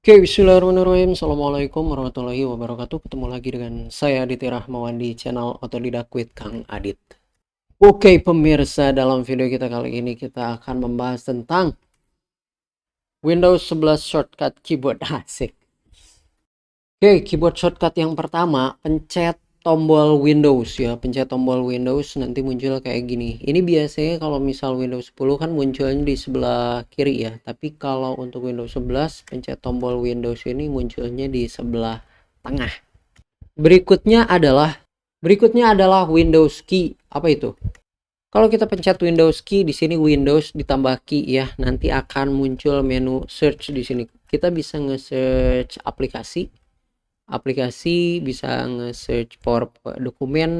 Oke, bismillahirrahmanirrahim. Assalamualaikum warahmatullahi wabarakatuh. Ketemu lagi dengan saya Aditya Rahmawan di channel Otodidak with Kang Adit. Oke, pemirsa, dalam video kita kali ini kita akan membahas tentang Windows 11 shortcut keyboard. Asik. Oke, keyboard shortcut yang pertama, pencet tombol Windows ya. Pencet tombol Windows nanti muncul kayak gini. Ini biasanya kalau misal Windows 10 kan munculnya di sebelah kiri ya. Tapi kalau untuk Windows 11, pencet tombol Windows ini munculnya di sebelah tengah. Berikutnya adalah Windows key. Apa itu? Kalau kita pencet Windows key di sini Windows ditambah key ya, nanti akan muncul menu search di sini. Kita bisa nge-search aplikasi, bisa nge-search PowerPoint dokumen,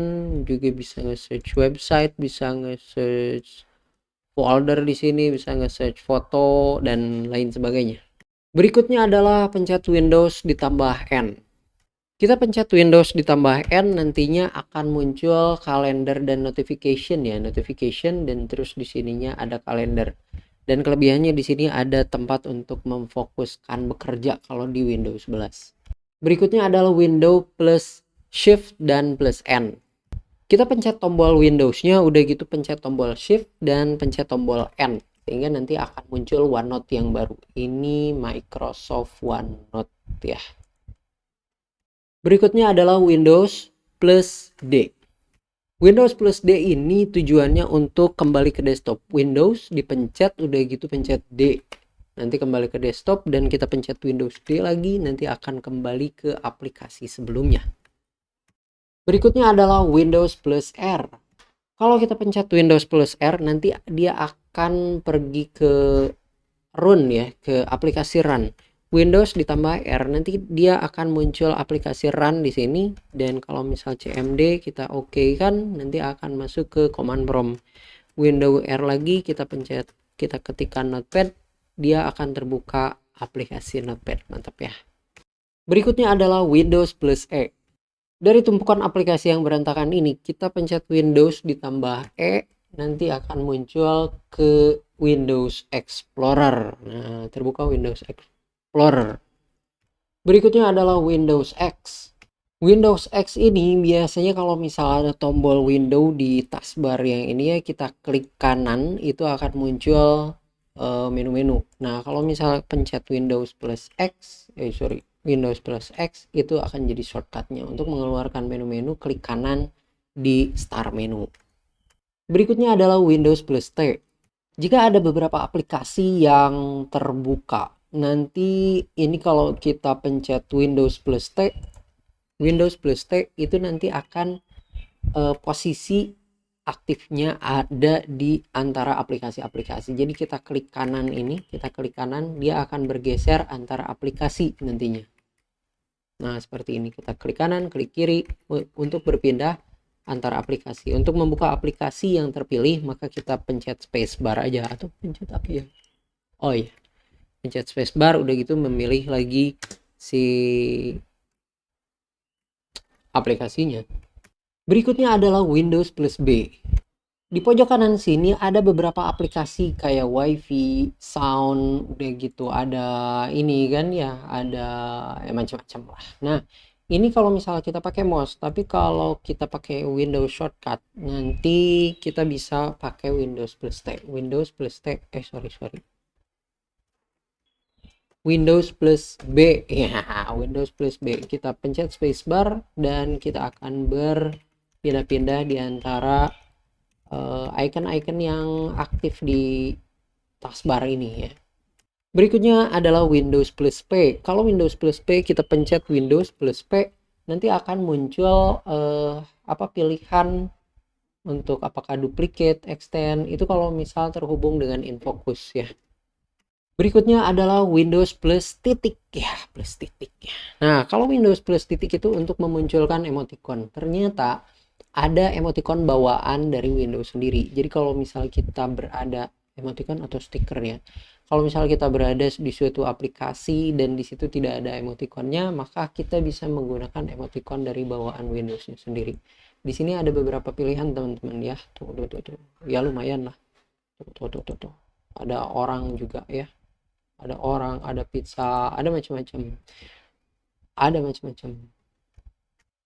juga bisa nge-search website, bisa nge-search folder di sini, bisa nge-search foto dan lain sebagainya. Berikutnya adalah pencet Windows ditambah N. Kita pencet Windows ditambah N, nantinya akan muncul kalender dan notification ya, notification, dan terus di sininya ada kalender. Dan kelebihannya di sini ada tempat untuk memfokuskan bekerja kalau di Windows 11. Berikutnya adalah window plus shift dan plus N. Kita pencet tombol Windows-nya, udah gitu pencet tombol shift dan pencet tombol N. Sehingga nanti akan muncul OneNote yang baru. Ini Microsoft OneNote ya. Berikutnya adalah Windows plus D. Windows plus D ini tujuannya untuk kembali ke desktop. Windows dipencet, udah gitu pencet D. Nanti kembali ke desktop dan kita pencet Windows D lagi, nanti akan kembali ke aplikasi sebelumnya. Berikutnya adalah Windows plus R. Kalau kita pencet Windows plus R, nanti dia akan pergi ke run ya, ke aplikasi run. Windows ditambah R, nanti dia akan muncul aplikasi run di sini. Dan kalau misal CMD kita oke kan, nanti akan masuk ke command prompt. Windows R lagi kita pencet, kita ketikkan notepad, dia akan terbuka aplikasi notepad. Mantap ya. Berikutnya adalah Windows plus E. Dari tumpukan aplikasi yang berantakan ini, kita pencet Windows ditambah E, nanti akan muncul ke Windows Explorer. Nah, terbuka Windows Explorer. Berikutnya adalah Windows X. Windows X ini biasanya kalau misalnya ada tombol window di taskbar yang ini ya, kita klik kanan, itu akan muncul menu-menu. Nah, kalau misalnya pencet Windows plus X itu akan jadi shortcutnya. Untuk mengeluarkan menu-menu, klik kanan di start menu. Berikutnya adalah Windows plus T. Jika ada beberapa aplikasi yang terbuka, nanti ini kalau kita pencet Windows plus T itu nanti akan posisi aktifnya ada di antara aplikasi-aplikasi. Jadi kita klik kanan ini, dia akan bergeser antara aplikasi nantinya. Nah, seperti ini. Kita klik kanan, klik kiri untuk berpindah antara aplikasi. Untuk membuka aplikasi yang terpilih, maka kita pencet spacebar aja, atau pencet apa ya? Oh iya. Pencet spacebar, udah gitu memilih lagi si aplikasinya. Berikutnya adalah Windows plus B. Di pojok kanan sini ada beberapa aplikasi kayak WiFi, sound, udah gitu ada ini kan ya, ada macam-macam lah. Nah, ini kalau misalnya kita pakai mouse, tapi kalau kita pakai Windows shortcut, nanti kita bisa pakai Windows plus T. Windows plus T, Windows plus B ya, Windows plus B. Kita pencet spacebar dan kita akan berpindah-pindah di antara icon-icon yang aktif di taskbar ini ya. Berikutnya adalah Windows plus P. Kalau Windows plus P kita pencet Windows plus P, nanti akan muncul pilihan untuk apakah duplicate, extend, itu kalau misal terhubung dengan InFocus ya. Berikutnya adalah Windows plus titik ya, plus titik ya. Nah, kalau Windows plus titik itu untuk memunculkan emoticon. Ternyata ada emoticon bawaan dari Windows sendiri. Jadi kalau misalnya kita berada emoticon atau stiker ya. Kalau misalnya kita berada di suatu aplikasi dan di situ tidak ada emoticonnya, maka kita bisa menggunakan emoticon dari bawaan Windows-nya sendiri. Di sini ada beberapa pilihan teman-teman ya. Tuh. Ya lumayan lah. Tuh. Ada orang juga ya. ada orang, ada pizza, ada macam-macam. Ada macam-macam.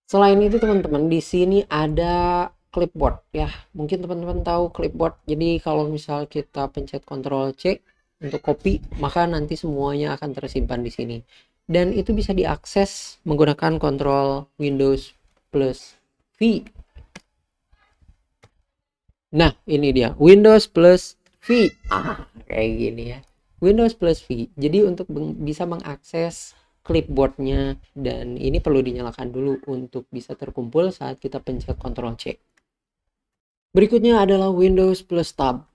Selain itu teman-teman, di sini ada clipboard ya. Mungkin teman-teman tahu clipboard. Jadi kalau misal kita pencet Ctrl C untuk copy, maka nanti semuanya akan tersimpan di sini. Dan itu bisa diakses menggunakan Ctrl Windows plus V. Nah, ini dia Windows plus V. Kayak gini ya. Windows plus V. Jadi untuk bisa mengakses clipboardnya, dan ini perlu dinyalakan dulu untuk bisa terkumpul saat kita pencet Ctrl C. Berikutnya adalah Windows plus Tab.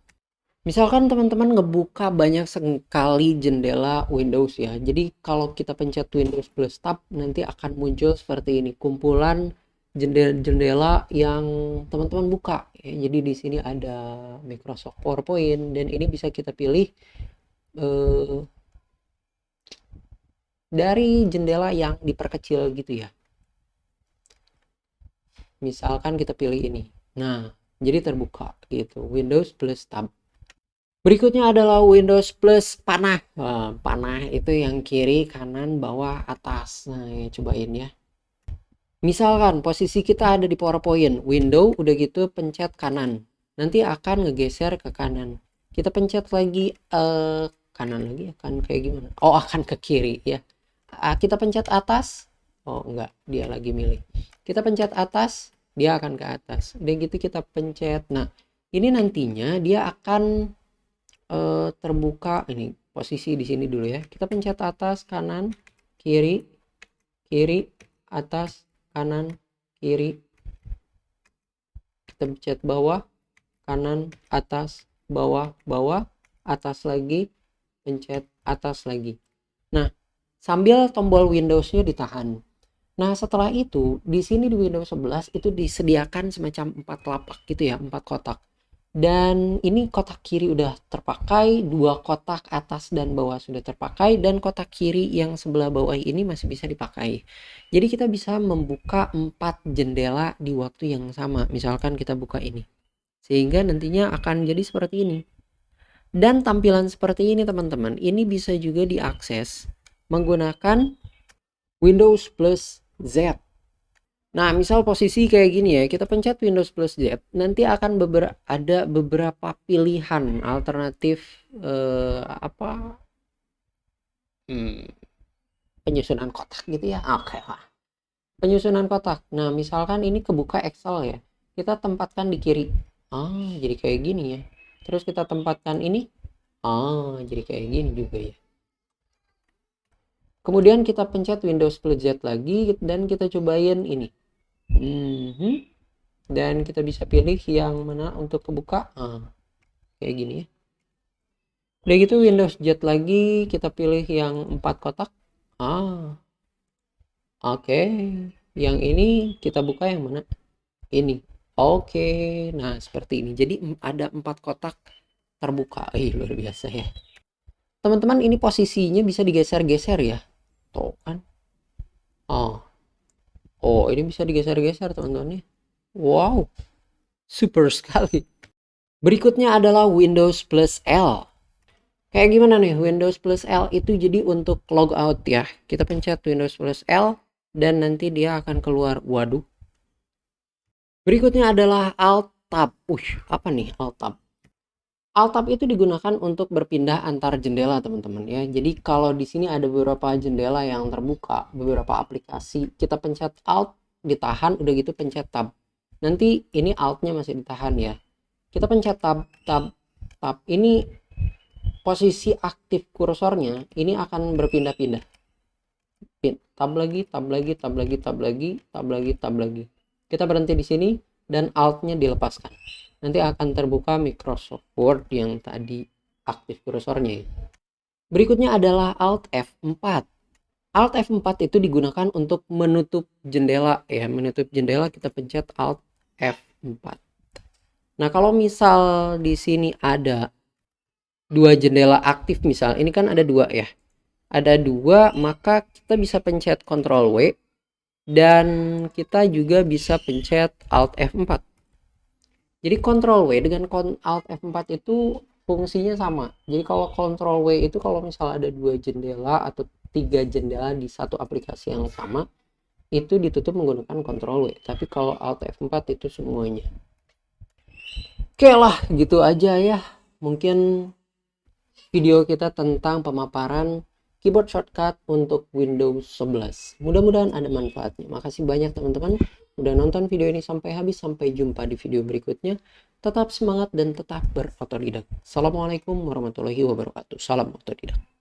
Misalkan teman-teman ngebuka banyak sekali jendela Windows ya. Jadi kalau kita pencet Windows plus Tab, nanti akan muncul seperti ini, kumpulan jendela-jendela yang teman-teman buka ya. Jadi di sini ada Microsoft PowerPoint, dan ini bisa kita pilih dari jendela yang diperkecil gitu ya. Misalkan kita pilih ini. Nah, jadi terbuka gitu, Windows plus Tab. Berikutnya adalah Windows plus panah. Panah itu yang kiri, kanan, bawah, atas. Nah, ya, cobain ya. Misalkan posisi kita ada di PowerPoint, window udah gitu pencet kanan. Nanti akan ngegeser ke kanan. Kita pencet lagi kanan lagi, akan kayak gimana? Oh, akan ke kiri ya. Kita pencet atas. Oh, enggak, dia lagi milih. Kita pencet atas, dia akan ke atas. Udah gitu kita pencet. Nah, ini nantinya dia akan terbuka. Ini posisi di sini dulu ya. Kita pencet atas, kanan, kiri, kiri, atas, kanan, kiri. Kita pencet bawah, kanan, atas, bawah, bawah, atas lagi, pencet atas lagi. Nah, sambil tombol Windows-nya ditahan. Nah, setelah itu di sini di Windows 11 itu disediakan semacam 4 lapak gitu ya, 4 kotak. Dan ini kotak kiri udah terpakai, 2 kotak atas dan bawah sudah terpakai, dan kotak kiri yang sebelah bawah ini masih bisa dipakai. Jadi kita bisa membuka 4 jendela di waktu yang sama. Misalkan kita buka ini, sehingga nantinya akan jadi seperti ini. Dan tampilan seperti ini teman-teman, ini bisa juga diakses menggunakan Windows plus Z. Nah, misal posisi kayak gini ya, kita pencet Windows plus Z, nanti akan ada beberapa pilihan alternatif penyusunan kotak gitu ya. Oke lah. Penyusunan kotak. Nah, misalkan ini kebuka Excel ya, kita tempatkan di kiri. Jadi kayak gini ya. Terus kita tempatkan ini. Jadi kayak gini juga ya. Kemudian kita pencet Windows plus Z lagi, dan kita cobain ini. Dan kita bisa pilih yang mana untuk kebuka. Kayak gini ya. Udah gitu Windows Z lagi, kita pilih yang 4 kotak. Oke. Yang ini kita buka yang mana? Ini. Oke. Nah, seperti ini. Jadi ada 4 kotak terbuka. Luar biasa ya. Teman-teman, ini posisinya bisa digeser-geser ya. Tuh kan. Ini bisa digeser-geser teman-teman ya. Wow, super sekali. Berikutnya adalah Windows plus L. Kayak gimana nih Windows plus L itu? Jadi untuk logout ya, kita pencet Windows plus L dan nanti dia akan keluar. Waduh. Berikutnya adalah Alt Tab. Apa nih Alt Tab? Alt Tab itu digunakan untuk berpindah antar jendela teman-teman ya. Jadi kalau di sini ada beberapa jendela yang terbuka, beberapa aplikasi, kita pencet Alt, ditahan, udah gitu pencet Tab. Nanti ini Alt-nya masih ditahan ya. Kita pencet Tab, Tab, Tab. Ini posisi aktif kursornya ini akan berpindah-pindah. Tab lagi, Tab lagi, Tab lagi, Tab lagi, Tab lagi, Tab lagi. Kita berhenti di sini dan Alt-nya dilepaskan. Nanti akan terbuka Microsoft Word yang tadi aktif kursornya. Berikutnya adalah Alt F4. Alt F4 itu digunakan untuk menutup jendela ya. Menutup jendela kita pencet Alt F4. Nah, kalau misal di sini ada 2 jendela aktif, misal ini kan ada 2 ya. Ada 2, maka kita bisa pencet Ctrl W dan kita juga bisa pencet Alt F4. Jadi Ctrl W dengan Alt F4 itu fungsinya sama. Jadi kalau Ctrl W itu kalau misalnya ada 2 jendela atau 3 jendela di satu aplikasi yang sama, itu ditutup menggunakan Ctrl W. Tapi kalau Alt F4 itu semuanya. Oke lah, gitu aja ya. Mungkin video kita tentang pemaparan keyboard shortcut untuk Windows 11. Mudah-mudahan ada manfaatnya. Makasih banyak teman-teman udah nonton video ini sampai habis. Sampai jumpa di video berikutnya. Tetap semangat dan tetap berotodidak. Assalamualaikum warahmatullahi wabarakatuh. Salam otodidak.